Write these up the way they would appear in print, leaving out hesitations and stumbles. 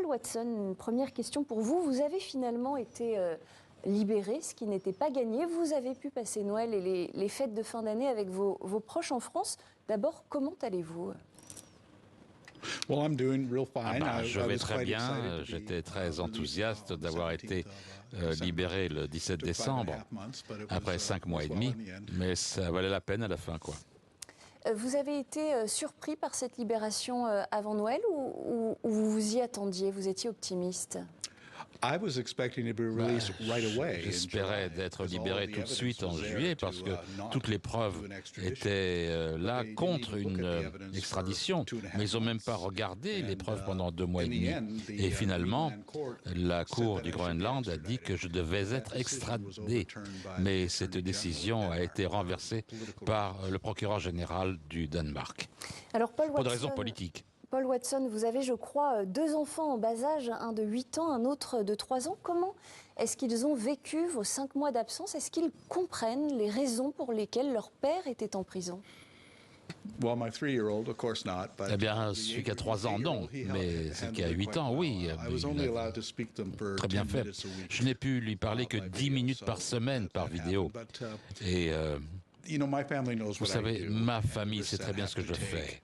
Paul Watson, une première question pour vous. Vous avez finalement été libéré, ce qui n'était pas gagné. Vous avez pu passer Noël et les fêtes de fin d'année avec vos proches en France. D'abord, comment allez-vous ? Je vais très bien. J'étais très enthousiaste d'avoir été libéré le 17 décembre, après 5 mois et demi. Mais ça valait la peine à la fin, quoi. Vous avez été surpris par cette libération avant Noël ou vous vous y attendiez, vous étiez optimiste ? J'espérais d'être libéré tout de suite en juillet parce que toutes les preuves étaient là contre une extradition. Mais ils n'ont même pas regardé les preuves pendant 2 mois et demi. Et finalement, la Cour du Groenland a dit que je devais être extradé. Mais cette décision a été renversée par le procureur général du Danemark. Alors, Paul Watson, pour des raisons politiques. Paul Watson, vous avez, je crois, 2 enfants en bas âge, un de 8 ans, un autre de 3 ans. Comment est-ce qu'ils ont vécu vos 5 mois d'absence? Est-ce qu'ils comprennent les raisons pour lesquelles leur père était en prison? Eh bien, celui qui a 3 ans, non. Mais celui qui a 8 ans, oui. Très bien fait. Je n'ai pu lui parler que 10 minutes par semaine par vidéo. Et vous savez, ma famille sait très bien ce que je fais.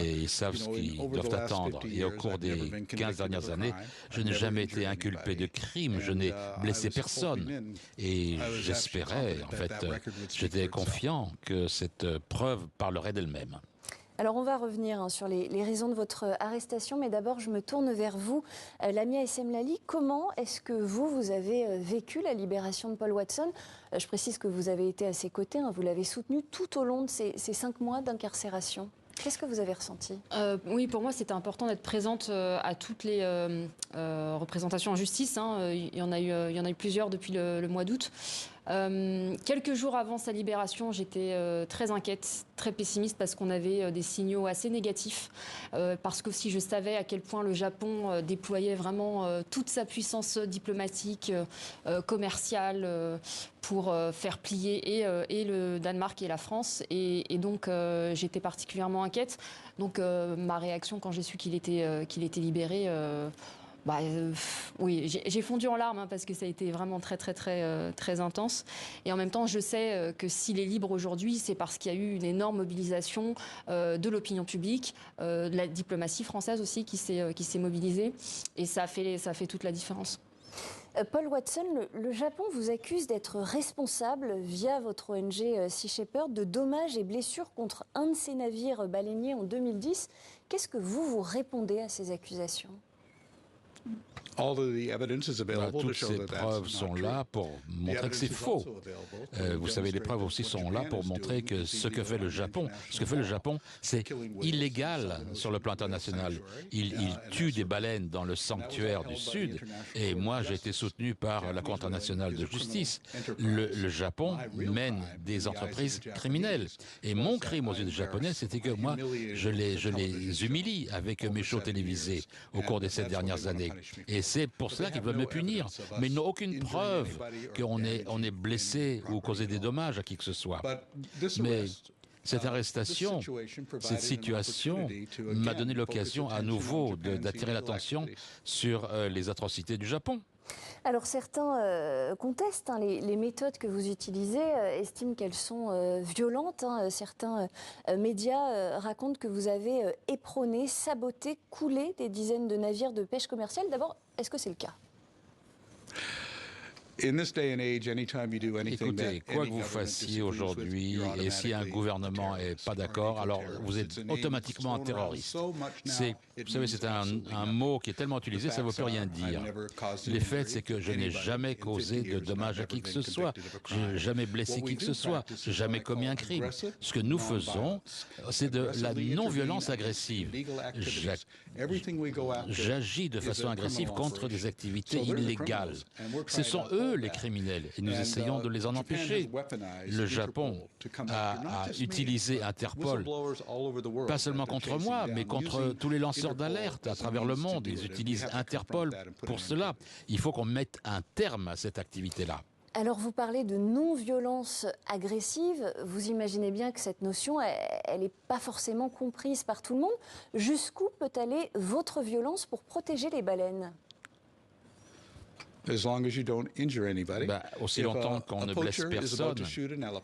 Et ils savent ce qu'ils doivent attendre. Et au cours des 15 dernières années, je n'ai jamais été inculpé de crime. Je n'ai blessé personne. Et j'espérais, en fait, j'étais confiant que cette preuve parlerait d'elle-même. Alors on va revenir sur les raisons de votre arrestation, mais d'abord je me tourne vers vous, Lamia Essemlali. Comment est-ce que vous avez vécu la libération de Paul Watson? Je précise que vous avez été à ses côtés, vous l'avez soutenu tout au long de ces 5 mois d'incarcération. Qu'est-ce que vous avez ressenti? Oui, pour moi, c'était important d'être présente à toutes les représentations en justice. Il y en a eu plusieurs depuis le mois d'août. Quelques jours avant sa libération, j'étais très inquiète, très pessimiste parce qu'on avait des signaux assez négatifs. Parce qu'aussi, je savais à quel point le Japon déployait vraiment toute sa puissance diplomatique, commerciale, pour faire plier et le Danemark et la France. Et donc, j'étais particulièrement inquiète. Donc, ma réaction quand j'ai su qu'il était libéré... oui, j'ai fondu en larmes parce que ça a été vraiment très intense. Et en même temps, je sais que s'il est libre aujourd'hui, c'est parce qu'il y a eu une énorme mobilisation de l'opinion publique, de la diplomatie française aussi qui s'est mobilisée. Et ça a fait toute la différence. Paul Watson, le Japon vous accuse d'être responsable, via votre ONG Sea Shepherd, de dommages et blessures contre un de ses navires baleiniers en 2010. Qu'est-ce que vous répondez à ces accusations ? Toutes ces preuves sont là pour montrer que c'est faux. Vous savez, les preuves aussi sont là pour montrer que ce que fait le Japon, c'est illégal sur le plan international. Il tue des baleines dans le sanctuaire du Sud, et moi j'ai été soutenu par la Cour internationale de justice. Le Japon mène des entreprises criminelles. Et mon crime aux yeux des Japonais, c'était que moi, je les humilie avec mes shows télévisés au cours des 7 dernières années. Et c'est pour cela qu'ils veulent me punir. Mais ils n'ont aucune preuve qu'on ait blessé ou causé des dommages à qui que ce soit. Mais cette arrestation, cette situation m'a donné l'occasion à nouveau d'attirer l'attention sur les atrocités du Japon. Alors certains contestent les méthodes que vous utilisez, estiment qu'elles sont violentes. Certains médias racontent que vous avez éperonné, saboté, coulé des dizaines de navires de pêche commerciale. D'abord, est-ce que c'est le cas ? Écoutez, quoi que vous fassiez aujourd'hui, et si un gouvernement n'est pas d'accord, alors vous êtes automatiquement un terroriste. Vous savez, c'est un mot qui est tellement utilisé, ça ne veut plus rien dire. Les faits, c'est que je n'ai jamais causé de dommages à qui que ce soit. Je n'ai jamais blessé qui que ce soit. Je n'ai jamais commis un crime. Ce que nous faisons, c'est de la non-violence agressive. J'agis de façon agressive contre des activités illégales. Ce sont eux les criminels, et nous essayons de les en empêcher. Le Japon a utilisé Interpol, pas seulement contre moi, mais contre tous les lanceurs d'alerte à travers le monde. Ils utilisent Interpol pour cela. Il faut qu'on mette un terme à cette activité-là. Alors vous parlez de non-violence agressive, vous imaginez bien que cette notion, elle n'est pas forcément comprise par tout le monde. Jusqu'où peut aller votre violence pour protéger les baleines ? Aussi longtemps qu'on ne blesse personne.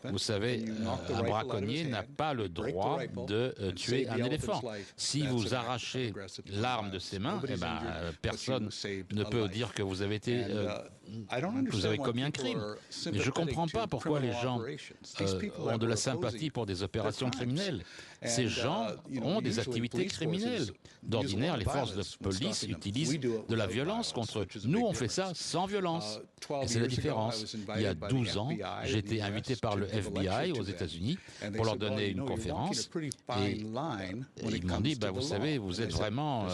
Vous savez, un braconnier n'a pas le droit de tuer un éléphant. Si vous arrachez l'arme de ses mains, personne ne peut dire que vous avez commis un crime. Mais je ne comprends pas pourquoi les gens ont de la sympathie pour des opérations criminelles. Ces gens ont des activités criminelles. D'ordinaire, les forces de police utilisent de la violence contre eux. Nous, on fait ça sans violence. Et c'est la différence. Il y a 12 ans, j'ai été invité par le FBI aux États-Unis pour leur donner une conférence. Et ils m'ont dit, vous savez, vous êtes vraiment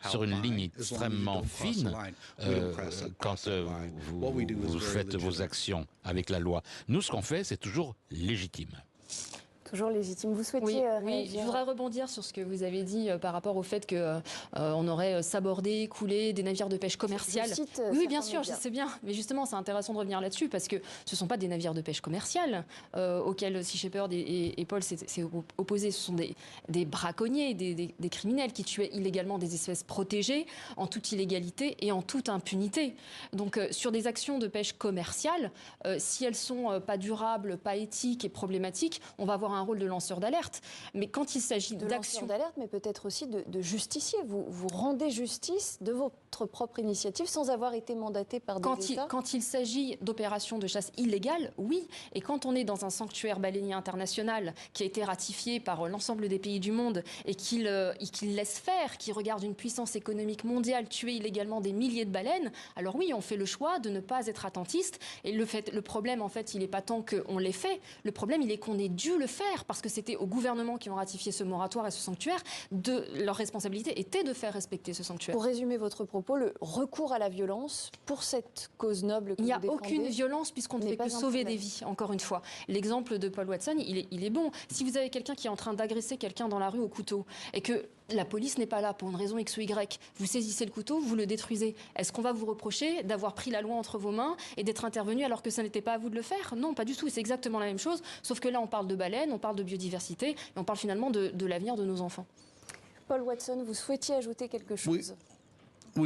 sur une ligne extrêmement fine quand vous faites vos actions avec la loi. Nous, ce qu'on fait, c'est toujours légitime. Toujours légitime. Vous souhaitiez réagir ? Je voudrais rebondir sur ce que vous avez dit par rapport au fait qu'on aurait sabordé, coulé des navires de pêche commerciale. Oui, bien sûr, je sais bien. Mais justement, c'est intéressant de revenir là-dessus parce que ce ne sont pas des navires de pêche commerciale auxquels Sea Shepherd et Paul s'est opposés. Ce sont des braconniers, des criminels qui tuaient illégalement des espèces protégées en toute illégalité et en toute impunité. Donc, sur des actions de pêche commerciale, si elles ne sont pas durables, pas éthiques et problématiques, on va avoir un rôle de lanceur d'alerte, mais quand il s'agit d'actions d'alerte, mais peut-être aussi de justicier, vous rendez justice de votre propre initiative sans avoir été mandaté par des États. Quand il s'agit d'opérations de chasse illégales, oui, et quand on est dans un sanctuaire baleinier international qui a été ratifié par l'ensemble des pays du monde et qu'il laisse faire, qui regarde une puissance économique mondiale tuer illégalement des milliers de baleines, alors oui, on fait le choix de ne pas être attentiste. Et le problème, en fait, il n'est pas tant qu'on l'ait fait. Le problème, il est qu'on ait dû le faire. Parce que c'était aux gouvernements qui ont ratifié ce moratoire et ce sanctuaire, leur responsabilité était de faire respecter ce sanctuaire. Pour résumer votre propos, le recours à la violence pour cette cause noble que vous défendez, il n'y a aucune violence puisqu'on ne fait que sauver des vies, encore une fois. L'exemple de Paul Watson, il est bon. Si vous avez quelqu'un qui est en train d'agresser quelqu'un dans la rue au couteau et que la police n'est pas là pour une raison X ou Y, vous saisissez le couteau, vous le détruisez. Est-ce qu'on va vous reprocher d'avoir pris la loi entre vos mains et d'être intervenu alors que ça n'était pas à vous de le faire? Non, pas du tout. C'est exactement la même chose, sauf que là, on parle de baleines, on parle de biodiversité et on parle finalement de l'avenir de nos enfants. Paul Watson, vous souhaitiez ajouter quelque chose? Nous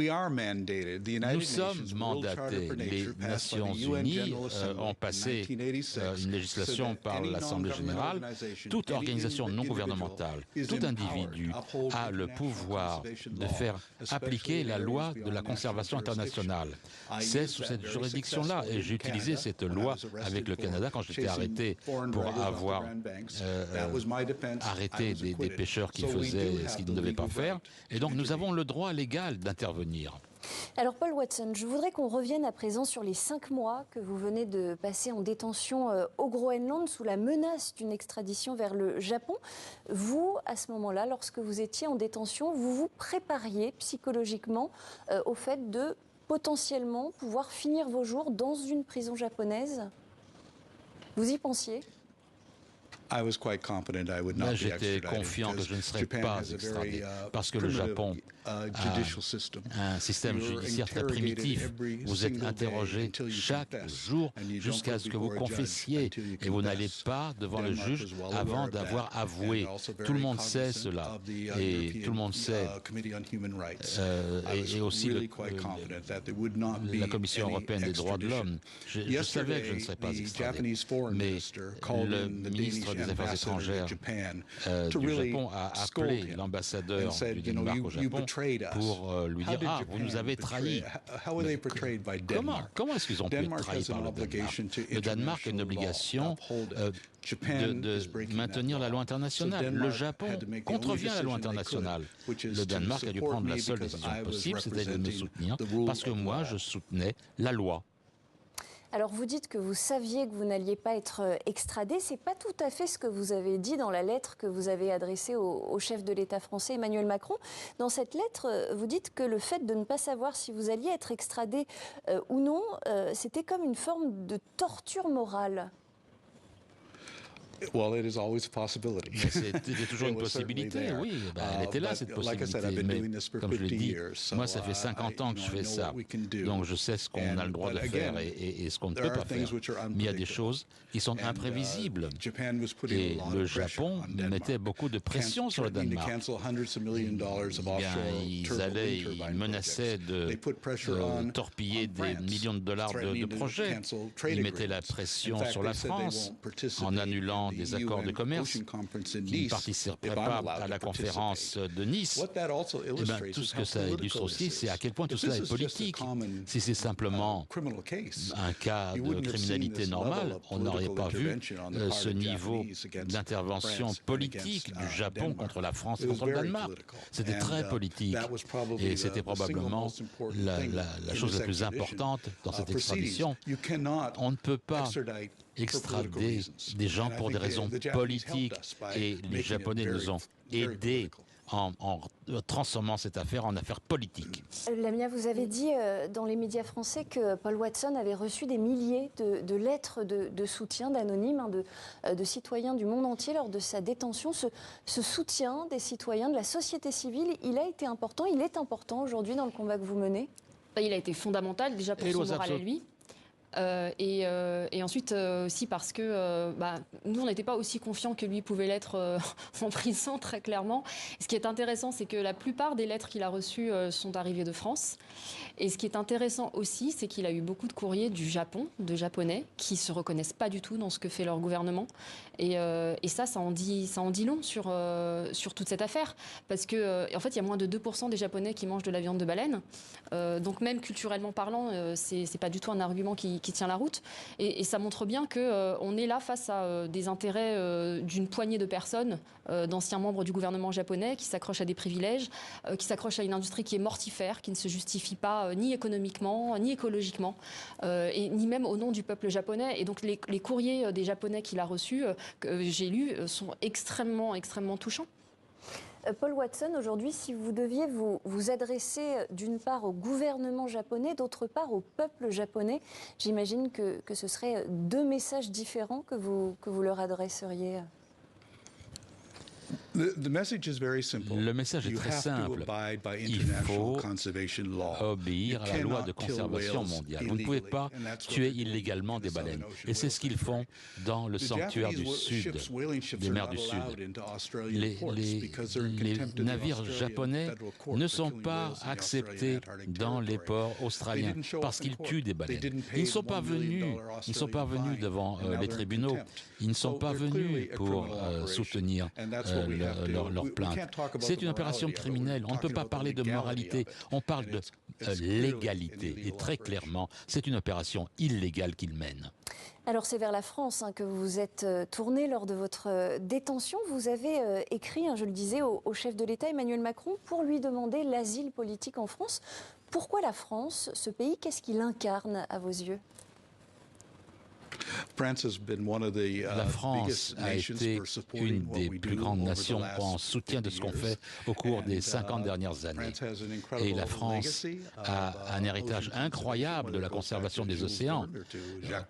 sommes mandatés. Les Nations Unies ont passé une législation par l'Assemblée générale. Toute organisation non gouvernementale, tout individu a le pouvoir de faire appliquer la loi de la conservation internationale. C'est sous cette juridiction-là. Et j'ai utilisé cette loi avec le Canada quand j'étais arrêté pour avoir arrêté des pêcheurs qui faisaient ce qu'ils ne devaient pas faire. Et donc nous avons le droit légal d'intervenir. Alors Paul Watson, je voudrais qu'on revienne à présent sur les 5 mois que vous venez de passer en détention au Groenland sous la menace d'une extradition vers le Japon. Vous, à ce moment-là, lorsque vous étiez en détention, vous vous prépariez psychologiquement au fait de potentiellement pouvoir finir vos jours dans une prison japonaise? Vous y pensiez? J'étais confiant que je ne serais pas extradé parce que le Japon a un système judiciaire très primitif. Vous êtes interrogé chaque jour jusqu'à ce que vous confessiez et vous n'allez pas devant le juge avant d'avoir avoué. Tout le monde sait cela et tout le monde sait et aussi la Commission européenne des droits de l'homme. Je savais que je ne serais pas extradé, mais le ministre des Affaires étrangères du Japon a appelé l'ambassadeur du Danemark au Japon pour lui dire « Ah, vous nous avez trahis ». Comment est-ce qu'ils ont pu être trahis par le Danemark? Le Danemark a une obligation de maintenir la loi internationale. Le Japon contrevient à la loi internationale. Le Danemark a dû prendre la seule décision possible, c'est-à-dire de me soutenir, parce que moi, je soutenais la loi. Alors vous dites que vous saviez que vous n'alliez pas être extradé. Ce n'est pas tout à fait ce que vous avez dit dans la lettre que vous avez adressée au chef de l'État français, Emmanuel Macron. Dans cette lettre, vous dites que le fait de ne pas savoir si vous alliez être extradé ou non, c'était comme une forme de torture morale. Mais c'était toujours une possibilité, oui. Elle était là, cette possibilité. Mais comme je l'ai dit, moi, ça fait 50 ans que je fais ça. Donc, je sais ce qu'on a le droit de faire et ce qu'on ne peut pas faire. Mais il y a des choses qui sont imprévisibles. Et le Japon mettait beaucoup de pression sur le Danemark. Ils menaçaient de torpiller des millions de dollars de projets. Ils mettaient la pression sur la France en annulant des accords de commerce qui ne participeraient pas à la conférence de Nice. Tout ce que ça illustre aussi, c'est à quel point tout cela est politique. Si c'est simplement un cas de criminalité normale, on n'aurait pas vu ce niveau d'intervention politique du Japon contre la France et contre le Danemark. C'était très politique. Et c'était probablement la chose la plus importante dans cette extradition. On ne peut pas extrader des gens pour des raisons politiques. Et les Japonais nous ont aidés en transformant cette affaire en affaire politique. Lamia, vous avez dit dans les médias français que Paul Watson avait reçu des milliers de lettres de soutien d'anonymes, de citoyens du monde entier lors de sa détention. Ce soutien des citoyens, de la société civile, il a été important, il est important aujourd'hui dans le combat que vous menez? Il a été fondamental déjà pour son moral à lui. Et ensuite aussi parce que nous, on n'était pas aussi confiants que lui pouvait l'être en prison, très clairement. Et ce qui est intéressant, c'est que la plupart des lettres qu'il a reçues sont arrivées de France. Et ce qui est intéressant aussi, c'est qu'il a eu beaucoup de courriers du Japon, de Japonais, qui ne se reconnaissent pas du tout dans ce que fait leur gouvernement. Et ça en dit long sur toute cette affaire. Parce que, en fait, il y a moins de 2% des Japonais qui mangent de la viande de baleine. Donc même culturellement parlant, c'est pas du tout un argument qui tient la route. Et ça montre bien qu'on est là face à des intérêts d'une poignée de personnes, d'anciens membres du gouvernement japonais, qui s'accrochent à des privilèges, qui s'accrochent à une industrie qui est mortifère, qui ne se justifie pas ni économiquement, ni écologiquement, et ni même au nom du peuple japonais. Et donc les courriers des Japonais qu'il a reçus, que j'ai lus, sont extrêmement, extrêmement touchants. Paul Watson, aujourd'hui, si vous deviez vous adresser d'une part au gouvernement japonais, d'autre part au peuple japonais, j'imagine que ce seraient deux messages différents que vous leur adresseriez. Le message est très simple. Il faut obéir à la loi de conservation mondiale. Vous ne pouvez pas tuer illégalement des baleines. Et c'est ce qu'ils font dans le sanctuaire du Sud, des mers du Sud. Les navires japonais ne sont pas acceptés dans les ports australiens parce qu'ils tuent des baleines. Ils ne sont pas venus devant les tribunaux. Ils ne sont pas venus pour soutenir leur plainte. C'est une opération criminelle. On ne peut pas parler de moralité. On parle de légalité. Et très clairement, c'est une opération illégale qu'ils mènent. Alors c'est vers la France que vous vous êtes tourné lors de votre détention. Vous avez écrit, je le disais, au chef de l'État Emmanuel Macron pour lui demander l'asile politique en France. Pourquoi la France, ce pays, qu'est-ce qu'il incarne à vos yeux ? La France a été une des plus grandes nations en soutien de ce qu'on fait au cours des 50 dernières années. Et la France a un héritage incroyable de la conservation des océans.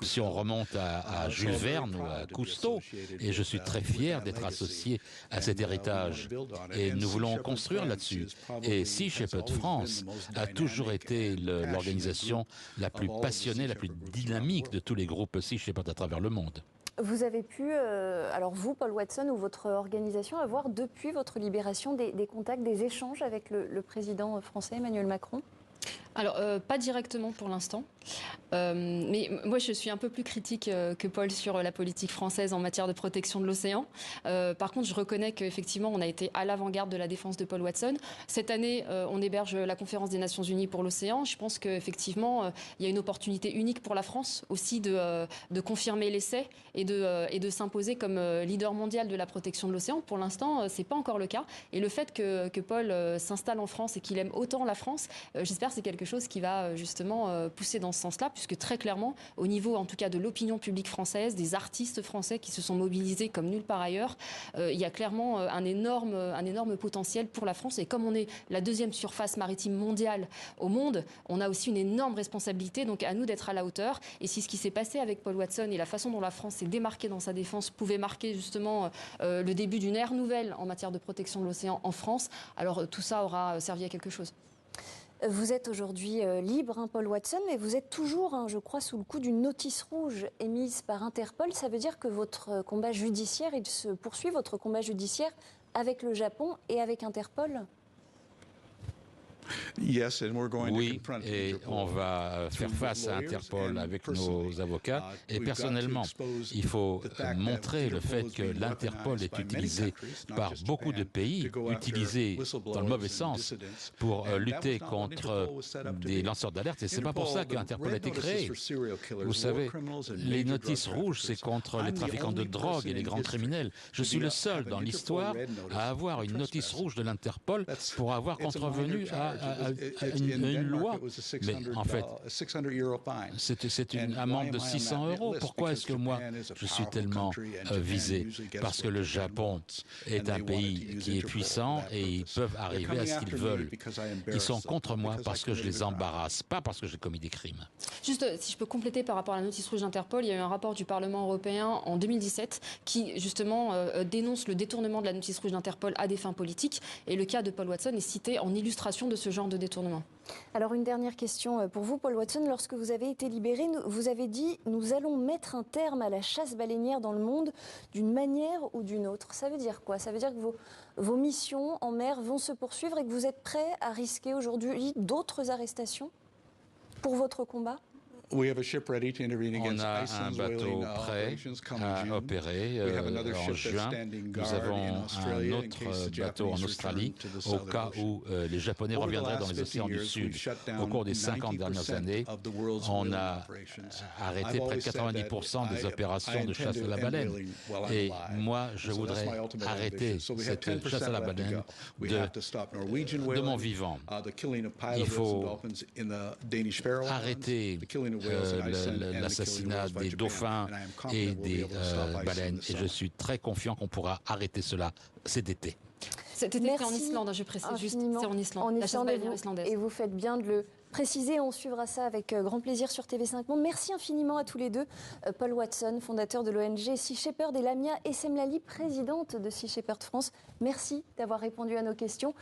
Si on remonte à Jules Verne ou à Cousteau, et je suis très fier d'être associé à cet héritage. Et nous voulons construire là-dessus. Et Sea Shepherd France a toujours été l'organisation la plus passionnée, la plus dynamique de tous les groupes Sea Shepherd à travers le monde. Vous avez pu, alors vous, Paul Watson, ou votre organisation, avoir depuis votre libération des contacts, des échanges avec le président français Emmanuel Macron ? Alors, pas directement pour l'instant. Mais moi, je suis un peu plus critique que Paul sur la politique française en matière de protection de l'océan. Par contre, je reconnais qu'effectivement, on a été à l'avant-garde de la défense de Paul Watson. Cette année, on héberge la conférence des Nations Unies pour l'océan. Je pense qu'effectivement, il y a une opportunité unique pour la France aussi de confirmer l'essai et de s'imposer comme leader mondial de la protection de l'océan. Pour l'instant, c'est pas encore le cas. Et le fait que Paul s'installe en France et qu'il aime autant la France, j'espère que c'est quelque chose qui va justement pousser dans ce sens-là, puisque très clairement, au niveau en tout cas de l'opinion publique française, des artistes français qui se sont mobilisés comme nulle part ailleurs, il y a clairement un énorme potentiel pour la France. Et comme on est la deuxième surface maritime mondiale au monde, on a aussi une énorme responsabilité, donc à nous d'être à la hauteur. Et si ce qui s'est passé avec Paul Watson et la façon dont la France s'est démarquée dans sa défense pouvait marquer justement le début d'une ère nouvelle en matière de protection de l'océan en France, alors tout ça aura servi à quelque chose. Vous êtes aujourd'hui libre, Paul Watson, mais vous êtes toujours, je crois, sous le coup d'une notice rouge émise par Interpol. Ça veut dire que votre combat judiciaire, il se poursuit, votre combat judiciaire avec le Japon et avec Interpol ? Oui, et on va faire face à Interpol avec nos avocats. Et personnellement, il faut montrer le fait que l'Interpol est utilisé par beaucoup de pays, utilisé dans le mauvais sens pour lutter contre des lanceurs d'alerte. Et c'est pas pour ça que l'Interpol a été créé. Vous savez, les notices rouges, c'est contre les trafiquants de drogue et les grands criminels. Je suis le seul dans l'histoire à avoir une notice rouge de l'Interpol pour avoir contrevenu à une loi. Mais en fait, c'est une amende de 600 €. Pourquoi est-ce que moi, je suis tellement visé? Parce que le Japon est un pays qui est puissant et ils peuvent arriver à ce qu'ils veulent. Ils sont contre moi parce que je les embarrasse, pas parce que j'ai commis des crimes. Juste, si je peux compléter par rapport à la notice rouge d'Interpol, il y a eu un rapport du Parlement européen en 2017 qui, justement, dénonce le détournement de la notice rouge d'Interpol à des fins politiques. Et le cas de Paul Watson est cité en illustration de ce genre de détournement. Alors une dernière question pour vous, Paul Watson. Lorsque vous avez été libéré, vous avez dit « Nous allons mettre un terme à la chasse baleinière dans le monde d'une manière ou d'une autre ». Ça veut dire quoi? Ça veut dire que vos missions en mer vont se poursuivre et que vous êtes prêt à risquer aujourd'hui d'autres arrestations pour votre combat? On a un bateau prêt à opérer en juin. Nous avons un autre bateau en Australie au cas où les Japonais reviendraient dans les océans du Sud. Au cours des 50 dernières années, on a arrêté près de 90% des opérations de chasse à la baleine. Et moi, je voudrais arrêter cette chasse à la baleine de mon vivant. Il faut arrêter l'assassinat des dauphins et des baleines. Et je suis très confiant qu'on pourra arrêter cela cet été. Cet été, c'est en Islande, je précise juste. C'est en Islande. La chasse baleinière islandaise. Et vous faites bien de le préciser. On suivra ça avec grand plaisir sur TV5 Monde. Merci infiniment à tous les deux. Paul Watson, fondateur de l'ONG Sea Shepherd, et Lamia Essemlali, présidente de Sea Shepherd France. Merci d'avoir répondu à nos questions.